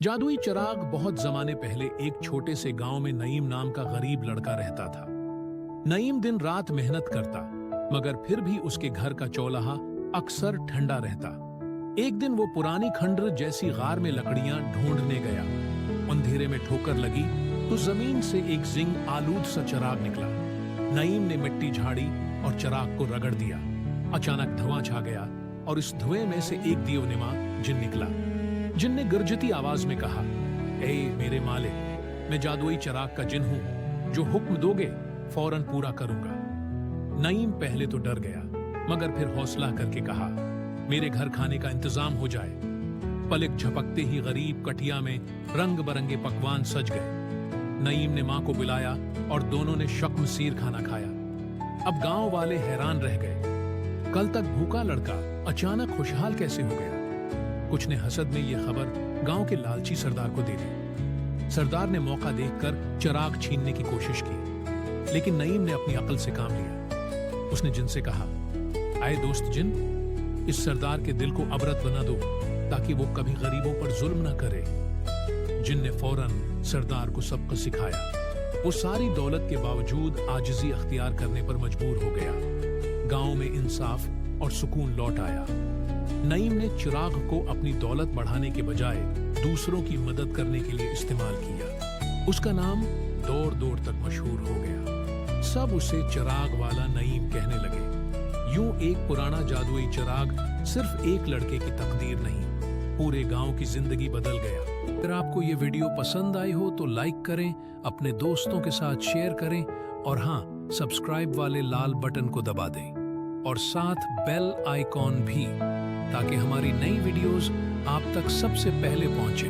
जादुई चिराग बहुत जमाने पहले एक छोटे से गांव में नईम नाम का गरीब लड़का रहता था। नईम दिन रात मेहनत करता, मगर फिर भी उसके घर का चौलाहा अक्सर ठंडा रहता। एक दिन वो पुरानी खंडर जैसी गार में लकड़ियां ढूंढने गया। अंधेरे में ठोकर लगी तो जमीन से एक जिंग आलूद सा चिराग निकला। नईम ने मिट्टी झाड़ी और चिराग को रगड़ दिया। अचानक धुआं छा गया और इस धुएं में से एक दीवनिमा जिन निकला। जिन ने गर्जती आवाज में कहा, ए मेरे मालिक, मैं जादुई चिराग का जिन हूं, जो हुक्म दोगे फौरन पूरा करूंगा। नईम पहले तो डर गया, मगर फिर हौसला करके कहा, मेरे घर खाने का इंतजाम हो जाए। पलक झपकते ही गरीब कटिया में रंग बरंगे पकवान सज गए। नईम ने मां को बुलाया और दोनों ने शक्मसीर खाना खाया। अब गांव वाले हैरान रह गए, कल तक भूखा लड़का अचानक खुशहाल कैसे हो गया। कुछ ने हसद में यह खबर गांव के लालची सरदार को दे दी। सरदार ने मौका देखकर चिराग छीनने की कोशिश की, लेकिन नईम ने अपनी अकल से काम लिया। उसने जिन से कहा, आए दोस्त जिन, इस सरदार के दिल को अबरत बना दो ताकि वो कभी गरीबों पर जुल्म न करे। जिन ने फौरन सरदार को सबक सिखाया। वो सारी दौलत के बावजूद आजिजी अख्तियार करने पर मजबूर हो गया। गांव में इंसाफ और सुकून लौट आया। नईम ने चिराग को अपनी दौलत बढ़ाने के बजाय दूसरों की मदद करने के लिए इस्तेमाल किया। उसका नाम दौर दौर तक मशहूर हो गया। सब उसे चिराग वाला नईम कहने लगे। यूं एक पुराना जादुई चिराग सिर्फ एक लड़के की तकदीर नहीं, पूरे गांव की जिंदगी बदल गया। अगर आपको ये वीडियो पसंद आई हो तो लाइक करें, अपने दोस्तों के साथ शेयर करें और हाँ, सब्सक्राइब वाले लाल बटन को दबा दें और साथ बेल आइकॉन भी, ताकि हमारी नई वीडियोस आप तक सबसे पहले पहुंचे।